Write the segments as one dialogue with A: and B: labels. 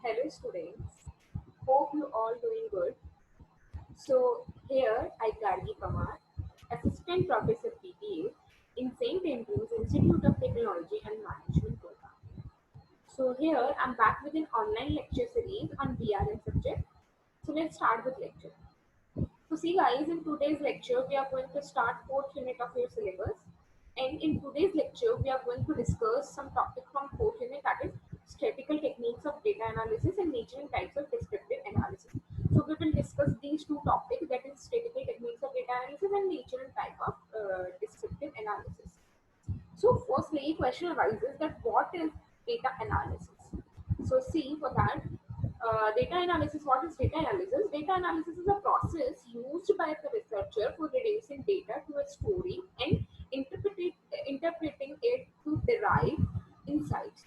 A: Hello students, hope you all doing good. So here I Gargi Pamar, Assistant Professor PTA in St. Andrews Institute of Technology and Management program. So here I'm back with an online lecture series on BRN subject. So let's start with lecture. So see guys, in today's lecture we are going to start fourth unit of your syllabus, and in today's lecture we are going to discuss some topic from fourth unit, that is statistical techniques of data analysis and nature and types of descriptive analysis. So we will discuss these two topics, that is statistical techniques of data analysis and nature and type of descriptive analysis. So firstly, question arises that what is data analysis? So see for that, data analysis, what is data analysis? Data analysis is a process used by the researcher for reducing data to a story and interpreting it to derive insights.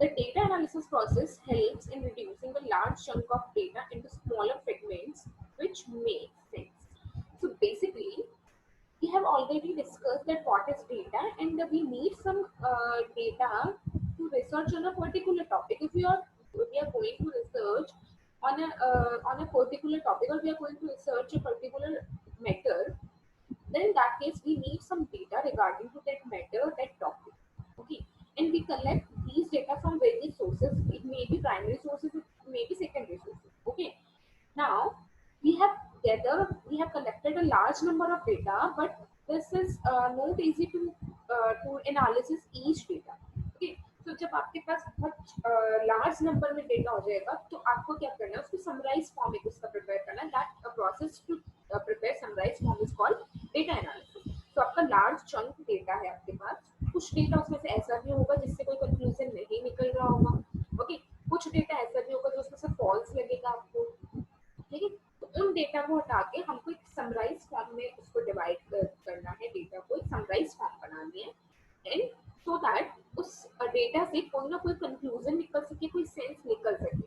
A: The data analysis process helps in reducing a large chunk of data into smaller fragments which make sense. So basically, we have already discussed that what is data, and we need some data to research on a particular topic. If we are going to research on a particular topic, or we are going to research a particular matter, then in that case we need some data regarding to that matter, that topic. Okay, and we collect these data from various sources. It may be primary sources, it may be secondary sources. Okay, now we have collected a large number of data, but this is not easy to analysis each data. Okay, तो जब आपके पास बहुत large number में data हो जाएगा तो आपको क्या करना है, उसको समराइज फॉर्म में उसका प्रिपेयर करना है. That process to prepare summarize form is called data analysis. तो आपका लार्ज चंक डेटा है आपके पास, कुछ डेटा उसमें से ऐसा भी होगा जिससे कोई कंक्लूजन नहीं निकल रहा होगा. ओके, कुछ डेटा ऐसा भी होगा जो उसमें से फॉल्स लगेगा आपको. ठीक है, तो उन डेटा को हटा के हमको एक समराइज फॉर्म में उसको डिवाइड करना है, डेटा को एक समराइज फॉर्म बनानी है, एंड सो दैट उस डेटा से कोई ना कोई कंक्लूजन निकल सके, कोई सेंस निकल सके.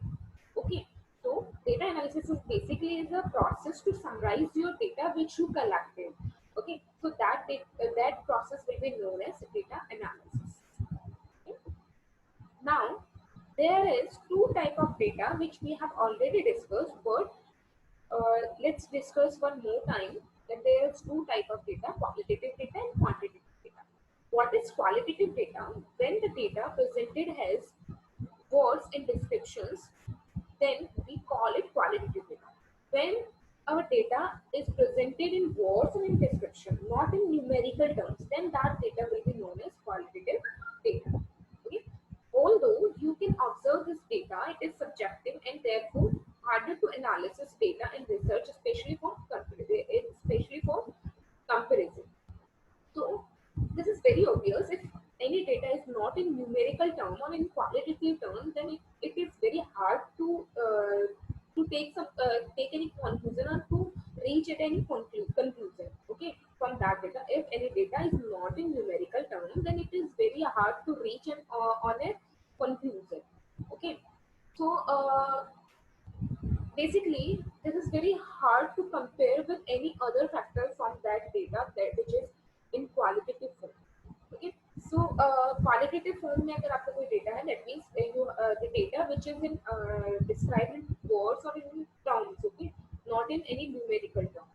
A: Okay, so data analysis is basically is a process to summarize your data which you collected. Okay, so that process will be known as data analysis. Okay? Now there is two type of data which we have already discussed, but let's discuss one more time that there is two type of data: qualitative data and quantitative data. What is qualitative data? When the data presented has words and descriptions, then we call it qualitative data. When our data is presented in words and in description, not in numerical terms, then that data will be known as qualitative data. Okay? Although you can observe this data, it is subjective and therefore harder to analysis data and research, especially for comparison. So this is very obvious. If any data is not in numerical term or in qualitative term, then it is very hard to take any conclusion or to reach at any conclusion. Okay, from that data. If any data is not in numerical term, then it is very hard to reach on a conclusion. Okay, so basically this is very hard to compare with any other factor from that data that which is in qualitative form. Okay, so qualitative form में अगर आपका कोई data है, that means the data which is in described in words or in terms. Okay, not in any numerical term,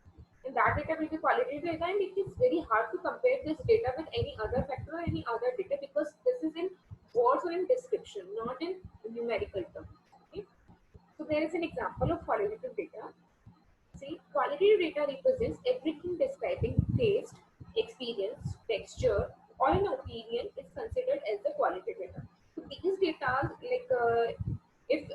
A: and that data will be qualitative data, and it is very hard to compare this data with any other factor or any other data because this is in words or in description, not in numerical term. Okay, so there is an example of qualitative data. See, qualitative data represents everything describing taste, experience, texture, or an opinion is considered as the qualitative data. So these data, like if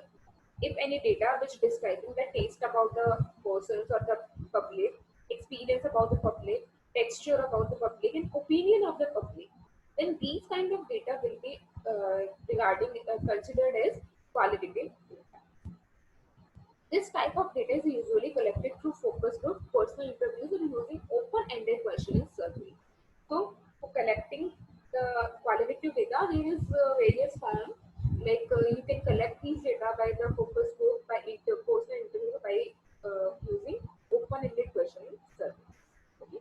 A: if any data which describing the taste about the persons or the public, experience about the public, texture about the public, and opinion of the public, then these kind of data will be regarding considered as qualitative data. This type of data is usually collected through focus group, personal interviews, or using open-ended questioning survey. So, for collecting the qualitative data, there is various forms. Like you can collect these data by the focus group, by personal interview, by using open-ended questioning survey. Okay.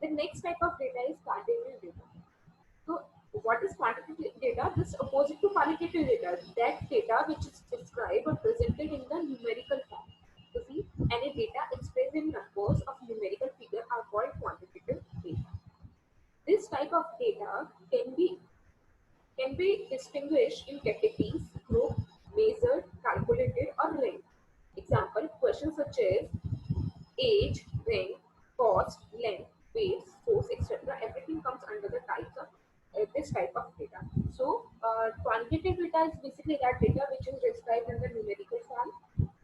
A: The next type of data is quantitative data. So, what is quantitative data? This opposite to qualitative data, that data which is described or presented in the numerical form. You see, any data expressed in numbers of numerical figure are called quantitative data. This type of data can be distinguished in categories, group, measured, calculated, or ranked. Example, questions such as age, rank, cost, length, weight, source, etc. Everything comes under the types of this type of data. So, quantitative data is basically that data which is described in the numerical form.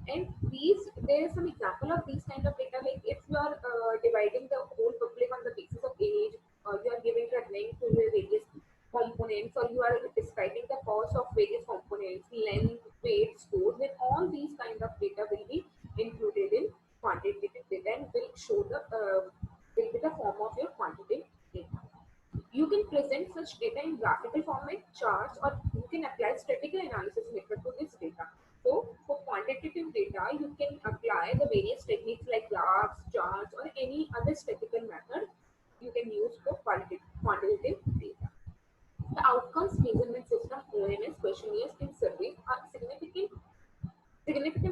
A: And there is some example of these kind of data. Like if you are dividing the whole public on the basis of age, or you are giving the rank to the various components, or you are describing the cost of various components, length, weight, scores, then all these kind of data will be included in quantitative data and will show will be the form of your quantitative data. You can present such data in graphical format, charts, or you can apply statistical analysis method to this data. So, for quantitative data, you can apply the various techniques like graphs, charts, or any other statistical method you can use for quantitative data. The outcomes measurement system, OMS, questionnaires, and surveys are significant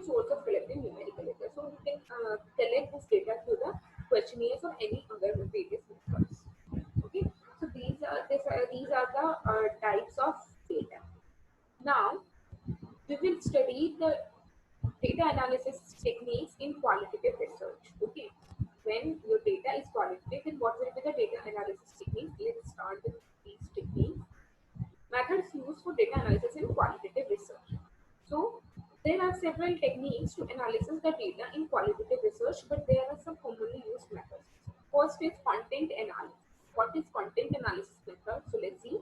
A: source of collecting numerical data. So you can collect this data through the questionnaires or any other various methods. Okay, so these are the types of data. Now we will study the data analysis techniques in qualitative research. Okay, when your data is qualitative, then what will be the data analysis techniques? Let's start with these techniques. Methods used for data analysis in qualitative research. So, there are several techniques to analysis the data in qualitative research, but there are some commonly used methods. First is content analysis. What is content analysis method? So, let's see.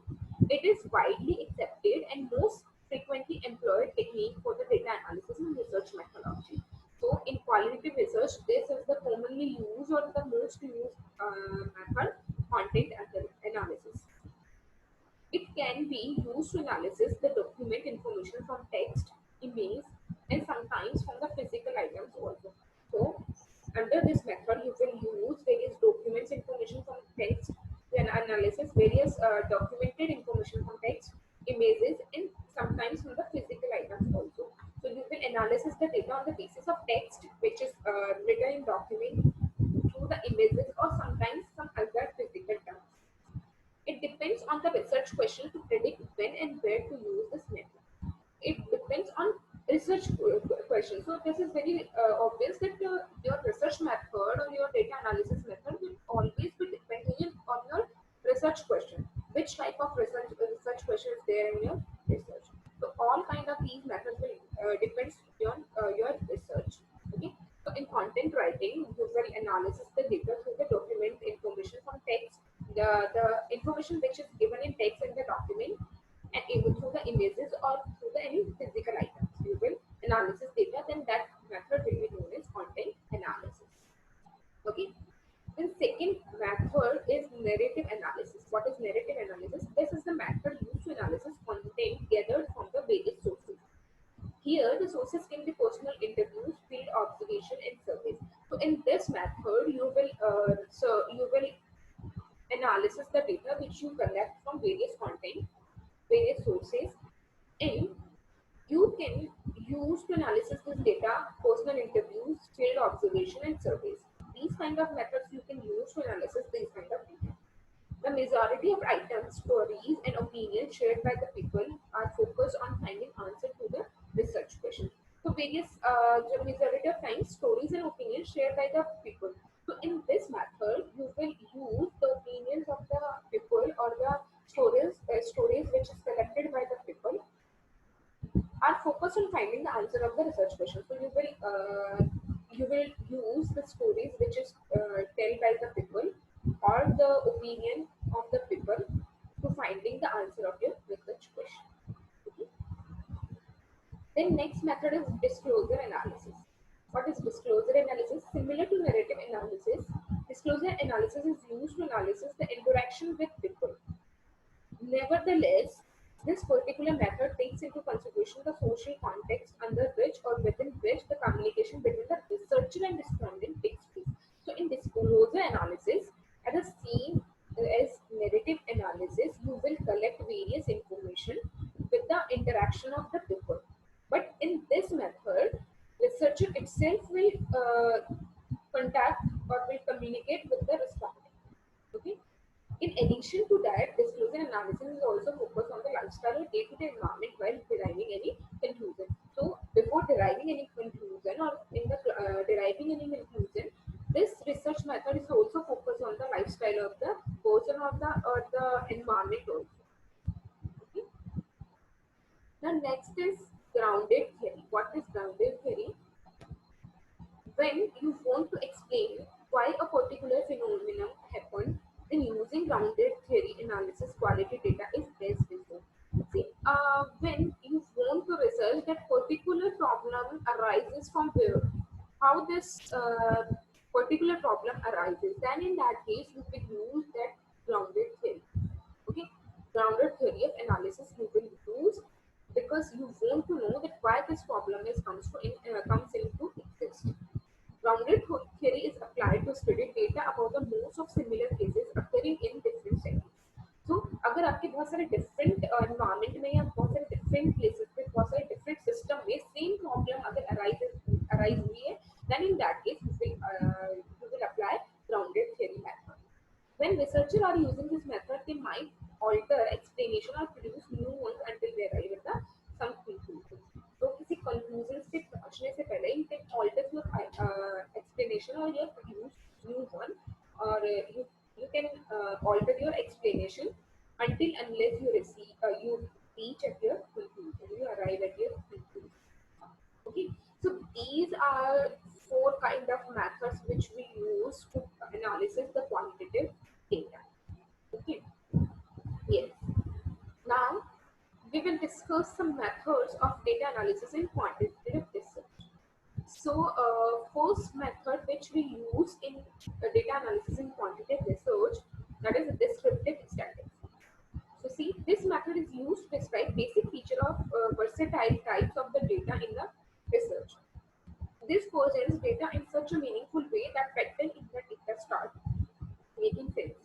A: It is widely accepted and most frequently employed technique for the data analysis and research methodology. So, in qualitative research, this is the commonly used or the most used method, content analysis. It can be used to analysis the document information from text, image, and sometimes from the physical items also. So, under this method, you will use various documents information from text, then analysis various documented information from text, images, and sometimes from the physical items also. So, you will analysis the data on the basis of text, which is written in document, through the images, or sometimes some other physical terms. It depends on the research question to predict when and where to use this method. It depends on research question. So this is very obvious that your research method or your data analysis method will always be dependent on your research question. Which type of research question is there in your research? So all kind of these methods will depends on your research. Okay. So in content writing, you will analysis the data through the document information from text, the information which is given in text in the document, and even through the images or through the any physical items. You will analysis data, then that method will be known as content analysis. Okay. The second method is narrative analysis. What is narrative analysis? This is the method used to analysis content gathered from the various sources. Here, the sources can be personal interviews, field observation, and surveys. So, in this method, you will analysis the data which you collect from various content, various sources, and you can use to analysis this data personal interviews, field observation, and surveys. These kind of methods you can use to analysis these kind of data. The majority of items, stories, and opinions shared by the people are focused on finding answer to the research question. So the majority of times, stories and opinions shared by the people. So in this method, you will use the opinions of the people or the stories which is collected by the people are focused on finding the answer of the research question. So you will use the stories which is tell by the people or the opinion of the people to finding the answer of your research question. Okay. Then next method is disclosure analysis. What is disclosure analysis? Similar to narrative analysis, disclosure analysis is used to analysis the interaction with people. Nevertheless, this particular method takes into consideration the social context under which or within which the communication between the researcher and respondent takes place. So, in disclosure analysis, at the same as narrative analysis, you will collect various information with the interaction of the people. But in this method, researcher itself will contact or will communicate with the respondent. Okay. In addition to that, disclosure analysis is also focused on the lifestyle or day-to-day environment while deriving any conclusion. So, before deriving any conclusion or in the deriving any conclusion, this research method is also focused on the lifestyle of the person or the environment also. Okay. The next is grounded theory. What is grounded theory? When you want to explain why a particular phenomenon happened, then using grounded theory analysis quality data is best before. See, when you want to research that particular problem arises from where, how this particular problem arises, then in that case you will use that grounded theory. Okay, grounded theory of analysis you will use because you want to know that why this problem is comes into exist. Grounded theory is applied to study data about the most of similar cases occurring in different settings. तो अगर आपके बहुत सारे different environment में या बहुत सारे different places पे बहुत सारे डिफरेंट सिस्टम में सेम प्रॉब्लम अगर अराइज हुई है then in that case you will apply grounded theory method. When researchers are using this method, they might alter explanation or produce new ones until they arrive at the some conclusion. तो किसी conclusion से पहुंचने से पहले you can alter your explanation or you produce new one or you can alter your explanation until unless you you reach at your conclusion, you arrive at your conclusion. Okay, so these are four kind of methods which we use to analysis the quantitative data. Okay, yes. Now we will discuss some methods of data analysis in quantitative research. So, first method which we use in data analysis in quantitative research, that is descriptive statistics. So, see, this method is used to describe basic feature of versatile types of the data in the research. This presents data in such a meaningful way that pattern in the data start making sense.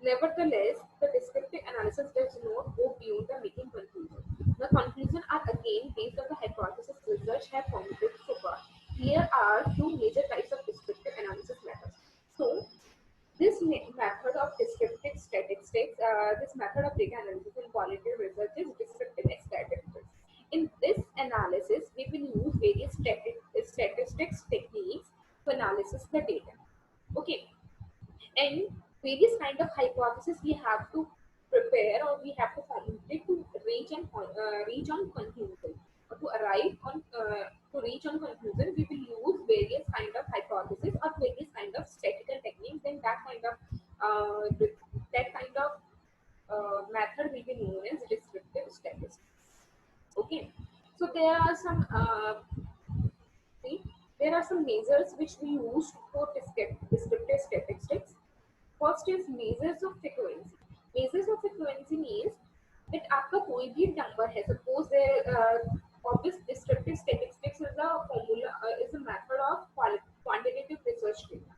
A: Nevertheless, the descriptive analysis does not go beyond the making conclusion. The conclusions are again based on the hypothesis research have formulated so far. Here are two major types of descriptive analysis methods. So, this method of descriptive statistics, this method of data analysis in qualitative research is descriptive statistics. In this analysis, we will use various statistics techniques to analysis the data. Okay, and various kind of hypotheses we have to prepare or we have to formulate to reach on conclusion or to arrive on to reach on conclusion. We will use various kind of hypotheses or various kind of statistical techniques. Then that kind of method will be known as descriptive statistics. Okay, so see, there are some measures which we use for descriptive statistics. First is measures of frequency. Measures of frequency means that आपका कोई भी number है. Suppose there obvious descriptive statistics is a formula is a method of quantitative research data.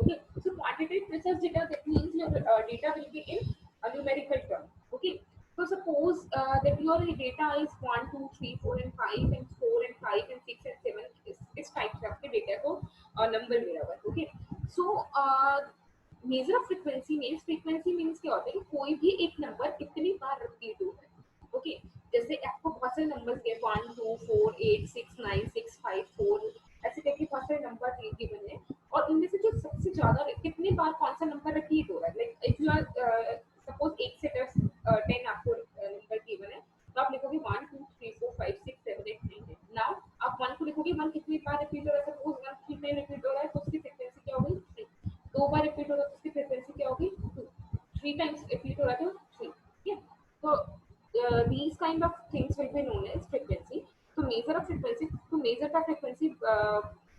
A: Okay, so quantitative research data, that means your data will be in a numerical term. Okay, so suppose that your data is 1, 2, 3, 4, and 5, and 4 and 5 and 6 and 7 is types of the data को number मेरा हुआ. Okay, so measure of frequency means क्या होता है कि कोई भी एक नंबर कितनी बार रिपीट होता है. ओके, जैसे आपको बहुत सारे नंबर्स दिए 1 2 4 8 6 9 6 5 4 ऐसे करके बहुत सारे नंबर गिवन है और इनमें से जो सबसे ज्यादा कितनी बार कौन सा नंबर रिपीट हो रहा है. Like if you are suppose 1 से 10 आपको नंबर गिवन है तो आप लिखोगे 1 2 3 4 5 6 7 8 9 10. नाउ आप 1 को लिखोगे 1 कितनी बार रिपीट हो रहा है. सपोज 1 कितने रिपीट हो रहा है तो उसकी फ्रीक्वेंसी क्या होगी 3. 2 बार रिपीट हो रहा है तो उसकी फ्रीक्वेंसी क्या होगी 2. 3 टाइम्स रिपीट हो रहा है तो 3. ठीक है, तो these kind of things will be known as frequency. To measure a frequency, to measure the frequency,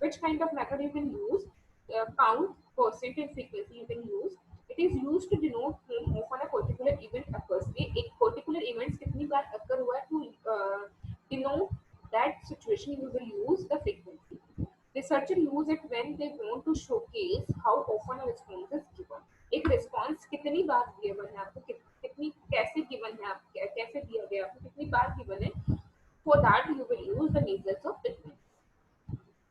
A: which kind of method you can use, count, percent and frequency you can use. It is used to denote when often a particular event occurs. एक particular events कितनी बार occur हुआ है to denote that situation you will use the frequency. Researchers use it when they want to showcase how often a response is given. एक response कितनी बार given है आपको, कितनी कैसे given है, आप कैसे दिया गया आपको, कितनी the bar given it. For that, you will use the measures of fitness.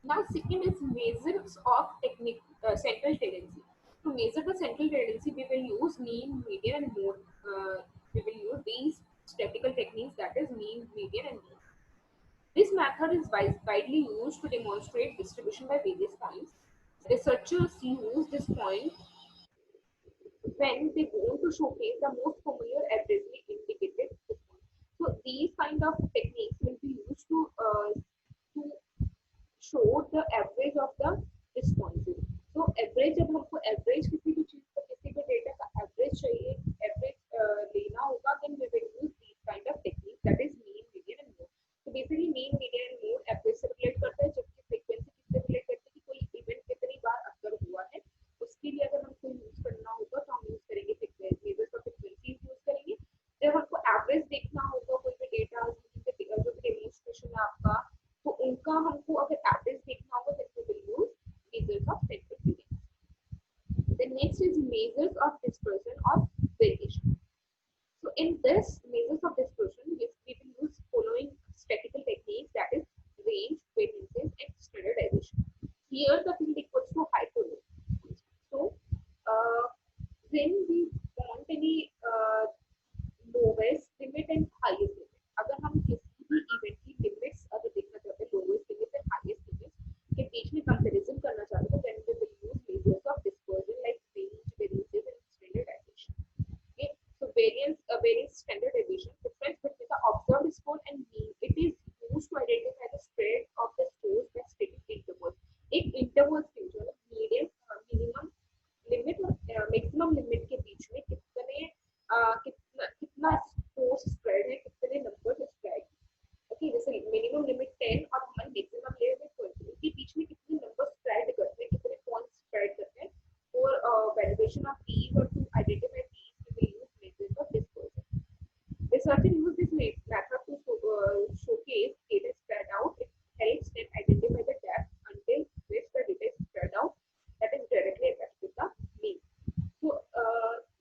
A: Now, second is measures of technique, central tendency. To measure the central tendency, we will use mean, median, and mode. We will use these statistical techniques, that is mean, median, and mode. This method is widely used to demonstrate distribution by various points. Researchers use this point when they want to showcase the most familiar averagely indicated response. So these kind of techniques will be used to show the average of the responses. So average, जब हमको average किसी भी चीज का किसी भी data का average चाहिए, average लेना होगा, then we will use these kind of techniques, that is mean, median and mode. So basically mean, median and mode average से relate करता है, जबकि frequency किससे relate करती है कि कोई event कितनी बार occur हुआ है, उसके लिए अगर हमको यूज करना होगा तो हम यूज करेंगे frequency, measures of frequency use करेंगे. जब हमको average देखना होगा कोई भी डेटा जो भी डेमोन्स्ट्रेशन है आपका, तो उनका हमको अगर एवरेज देखना होगा then we will use measures of central tendency. The next is measures of dispersion or variation. So in this measures of dispersion, we will use following statistical techniques, that is range, variances, and standardization. Here the field equals to high to low. So when we want any lowest limit and highest limit, अगर हम किसी भी event की limits अगर देखना चाहते हैं, lowest limit and highest limit के बीच में कंपैरिजन करना चाहते हैं, तो then we will use measures of dispersion like range, variances and standardization. Okay, so variance standardization, difference between the observed score and mean. It is used to identify the spread of the scores by static intervals. एक intervals के जो है medium minimum limit और maximum limit के बीच में कितने कितना स्कोर स्प्रेड है, कितने नंबर स्प्रेड. ओके, जैसे मिनिमम लिमिट 10 और हमारी मैक्सिमम लिमिट 20, के बीच में कितने नंबर स्प्रेड करते हैं, कितने पॉइंट्स स्प्रेड करते हैं. For validation of these or to identify these, we will use measures of dispersion. Researchers use this method to showcase data spread out. It helps them identify the depth until which the data is spread out, that is directly attached to the mean. So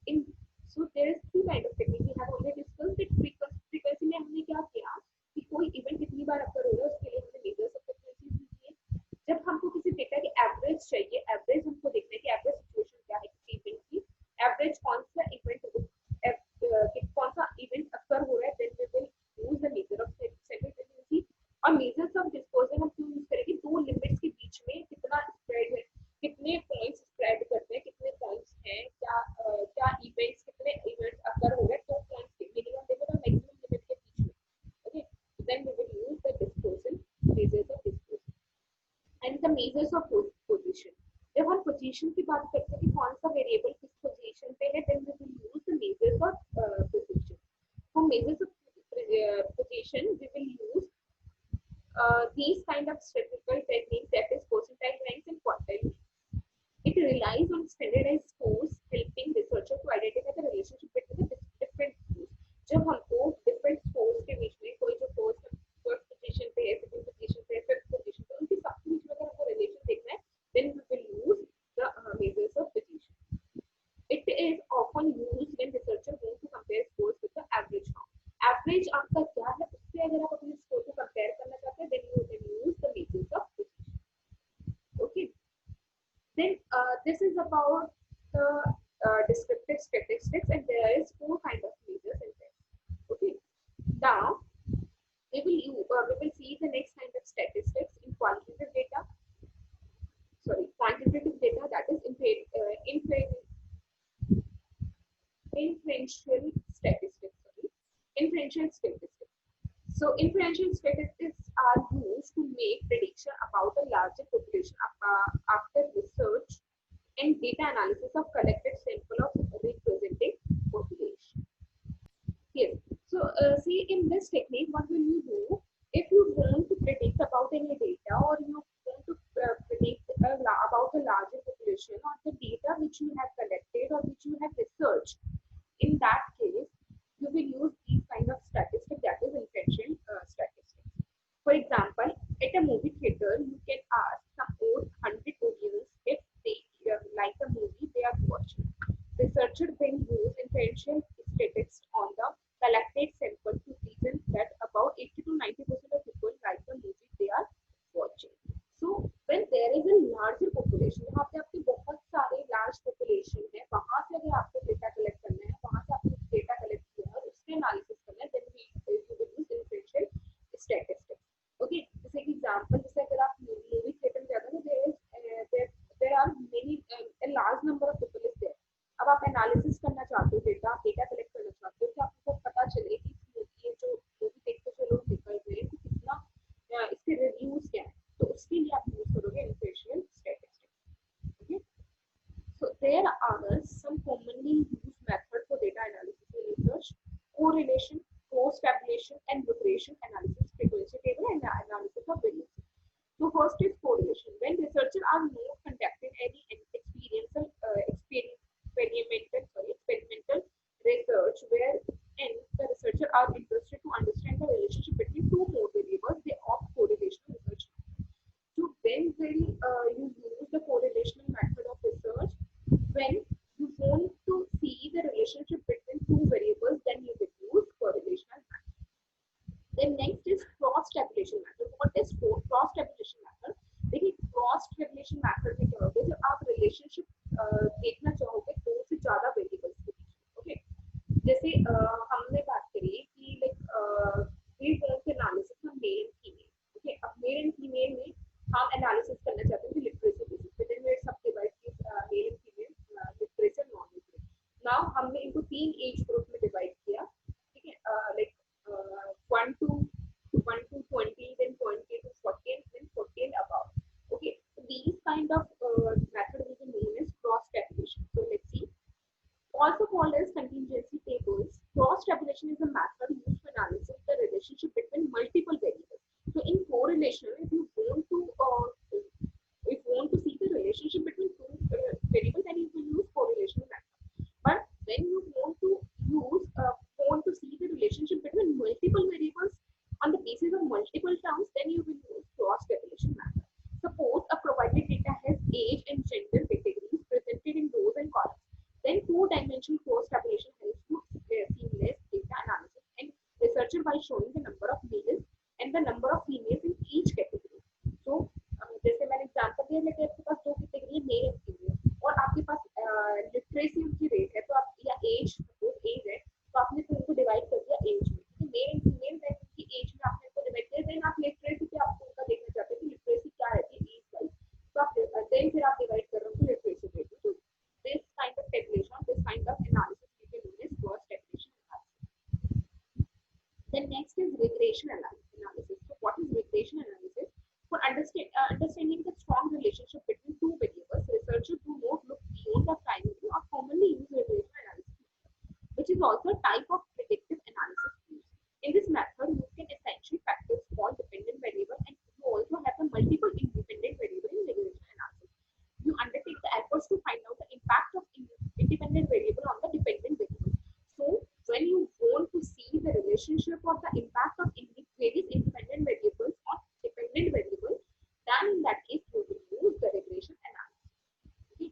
A: in so there is two kind of technique we have already discussed. That frequency में हमने क्या किया कि कोई event कितनी बार अकर हो रहा है, उसके लिए हमने मेजर्स ऑफ फ्रीक्वेंसी दिए. जब हमको किसी डेटा की एवरेज चाहिए, एवरेज हमको देखना है कि एवरेज सिचुएशन क्या है किसी इवेंट की, एवरेज कौन सा इवेंट अकर हो रहा है, then we will use the measure of central tendency. और मेजर्स ऑफ डिस्पर्जन हम क्यों यूज करेंगे, दो लिमिट्स के बीच में कितना स्प्रेड है, कितने पॉइंट्स स्प्रेड करते हैं, कितने पॉइंट्स हैं, क्या इवेंट्स, कितने इवेंट्स अकर हो गए, तो पॉइंट्स के मिनिमम लिमिट और मैक्सिमम लिमिट के बीच में. Okay, then we will use the dispersion, measures of dispersion. And the measures of position. जब हम पोजीशन की बात करते हैं कि कौन सा वेरिएबल किस पोजीशन पे है, then we will use the measures of position. For measures of position, we will use these kind of statistical techniques, that is percentile ranks and quantile ranks. It relies on standardized scores, helping researcher to identify the relationship between the different scores. जब हमको different scores के बीच में कोई जो first position पे है, second position पे है, fifth position पे, उनके सबके बीच में अगर हमको relation देखना है, then we will use the measures of position. It is often used when researchers want to compare scores with the average form. Average आपका क्या है, उससे अगर आप अपने स्कोर को कंपेयर करना चाहते हैं, then you can use the measures of position. Okay. Then this is about the descriptive statistics, and there is four kind of measures in there. Okay. Now we will see the next kind of statistics in quantitative data. Sorry, quantitative data, that is inferential statistics. Inferential statistics. So inferential statistics are used to make prediction about a larger population after research and data analysis of collected sample of representing population. Here, so see, in this technique, what will you do if you want to predict about any data, or you want to predict about a larger population or the data which you have collected or which you have researched? In that case, you will use these kind of statistics, that is inferential statistics. For example, at a movie theater, you can ask some 100 audience if they like the movie they are watching. Researchers then use inferential statistics on the collected sample to reason that there is a larger population, जहाँ पे आपके बहुत सारे large population है, वहां से अगर आपको डेटा कलेक्ट करना है, वहां से आपको डेटा कलेक्ट किया और उसके एनालिसिस करना है, then we use differential statistics. Okay, जैसे कि एग्जांपल, जैसे अगर आप मूवी थिएटर में जाते हो, there are many a large number of people is there. अब आप एनालिसिस करना चाहते हो, डेटा कलेक्ट करना चाहते हो, कि आपको पता चले कि ये जो मूवी देखते जो लोग निकल रहे हैं, कितना इसके रिव्यूज क्या है, तो उसके लिए आप यूज करोगे inflation statistics. Okay, so there are some commonly used methods for data analysis in research: correlation, cross tabulation, and regression analysis, frequency table, and analysis of variance. So first is correlation. When researchers are not conducting any experimental research where the researchers are interested to understand the relationship between two more variables, they opt correlational research. So when will you use the correlational method of research? When you want to see the relationship between two variables, then you will use correlational method. Then next is cross tabulation method. What is cross tabulation method? देखिए cross tabulation method में क्या होगा, जब आप relationship देखना चाहोगे दो से ज्यादा वेरिएबल्स के बीच। ओके, जैसे हमने बात करी कि like we want analysis of male and female. Okay, अब मेल एंड फीमेल में हम एनालिसिस करना चाहते हैं लिटरेसी बेसिस पे, then we subdivide male and female literacy and non literacy. Now हमने इनको तीन एज ग्रुप में डिवाइड किया, ठीक है, like 1 to 20, then 20 to 40, then 40 and above. Okay, so these kind of method will be known as cross tabulation. So let's see. Also called as contingency tables, cross tabulation is a method used to analyze the relationship between multiple variables. So in correlation, if you want to see the relationship between two variables, then you will use correlation method. But when you want to see the relationship between multiple variables on the basis of multiple terms, then you will use cross tabulation method. Suppose a provided data has age and gender categories presented in rows and columns. Then two-dimensional cross tabulation helps to seamless data analysis and researcher by showing the number of males and the number of females in each category. So जैसे मैंने example दिया, लेकिन आपके पास दो category है, mail and female, और आपके पास literacy की रेट है, तो आप या एज एज है, तो आपने फिर उनको डिवाइड कर दिया एज में। मेल एंड फीमेल है की एज में आपने उनको डिवाइड किया, देन आप लिटरेसी पे आप उनका देखना चाहते हैं कि लिटरेसी क्या रहती है एज वाइज, तो आप देन फिर आप डिवाइड कर रहे हो लिटरेसी पे। तो this kind of tabulation, this kind of analysis we can do is cross tabulation analysis. Then next is regression analysis. So what is regression analysis? For understanding the strong relationship between two variables, researchers do not look beyond the primary or commonly used regression analysis, which is also a type of predictive analysis used. In this method, you can essentially factor small dependent variable, and you also have a multiple independent variable in regression analysis. You undertake the efforts to find out the impact of independent variable on the dependent variable. So when you want to see the relationship of the impact of various independent variables on dependent variable, then in that case you will use the regression analysis. Okay?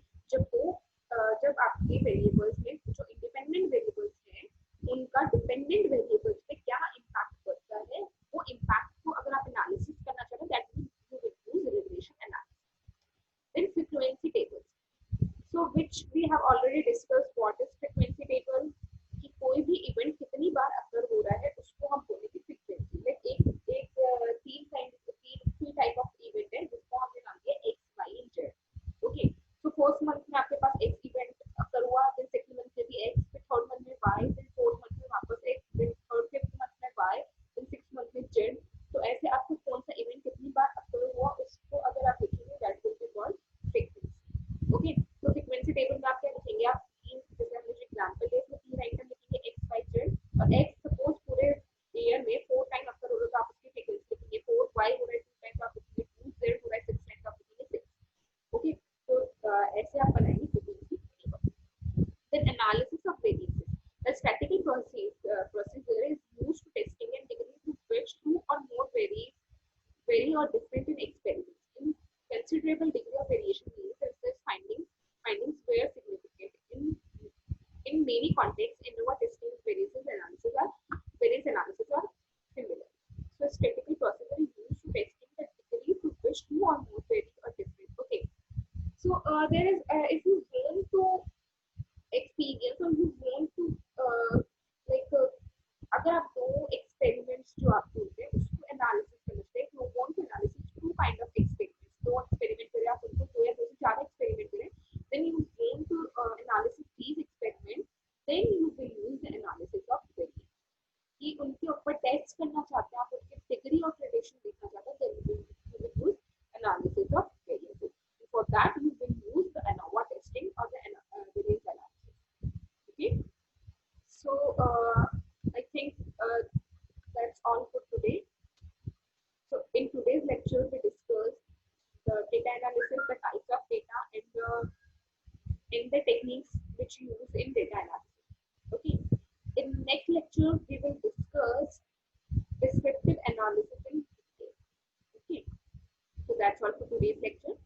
A: जब आपके variables में जो independent variables हैं उनका dependent variables पे क्या impact पड़ता है, वो इम्पैक्ट को अगर आप एनालिसिस करना चाहते हैं, that means you will use regression analysis. Then frequency tables. So which we have already discussed what is frequency table, कि कोई भी इवेंट कितनी बार अकर हो रहा है उसको हम बोलेंगे फ्रीक्वेंसी. लाइक तीन टाइप ऑफ इवेंट है जिसको हमने नाम दिया X Y and Z. Okay, तो फर्स्ट मंथ में आपके पास एक्स इवेंट अकर हुआ, देन सेकंड मंथ में भी एक्स, फिर थर्ड मंथ में वाई, देन फोर्थ मंथ में वापस X, then third fifth month में वाई, देन सिक्स्थ मंथ में जेड. तो ऐसे आपको कौन सा इवेंट कितनी बार अकर हुआ उसको अगर आप लिखेंगे that will be called frequency. Okay, तो फ्रीक्वेंसी टेबल में आप क्या लिखेंगे, आप जैसे हमने जो एग्जांपल दिया इसमें तीन आइटम लिखेंगे एक्स वाई जेड, और एक्स सपोज पूरे ईयर में 4 टाइम अकर हो रहा है तो आप उसकी फ्रीक्वेंसी लिखेंगे 4, वाई हो रहा है 2 टाइम तो आप लिखेंगे 2, जेड हो रहा है 6 टाइम तो आप लिखेंगे 6. ओके, तो ऐसे आप बनाएंगे frequency table. Then analysis of variances. The statistical procedure is used to testing and degree to which two or more vary or different in experiments. In considerable degree of variation means that findings were significant. In many contexts, ANOVA testing variance analysis are similar. So statistical procedure is used to testing the degree to which two or more vary or different. So there is if you want to experience or you want to like अगर आप दो experiments जो आप बोलते हैं उसको analysis समझते हैं you want to analysis two kind of experiments दो experiment करें आप उनको दो या दो से ज़्यादा experiment करें then you want to analysis these experiments then you will use the analysis of variance कि उनके ऊपर टेस्ट करना चाहते हैं आप उनके डिग्री ऑफ रिलेशन देखना चाहते हैं then you will use analysis of variances for that you will use the ANOVA testing or the variance analysis. Okay, so I think that's all for today. So in today's lecture we discussed the data analysis, the types of data, and the techniques which you use in data analysis. Okay, in next lecture we will discuss descriptive analysis in detail. Okay, so that's all for today's lecture.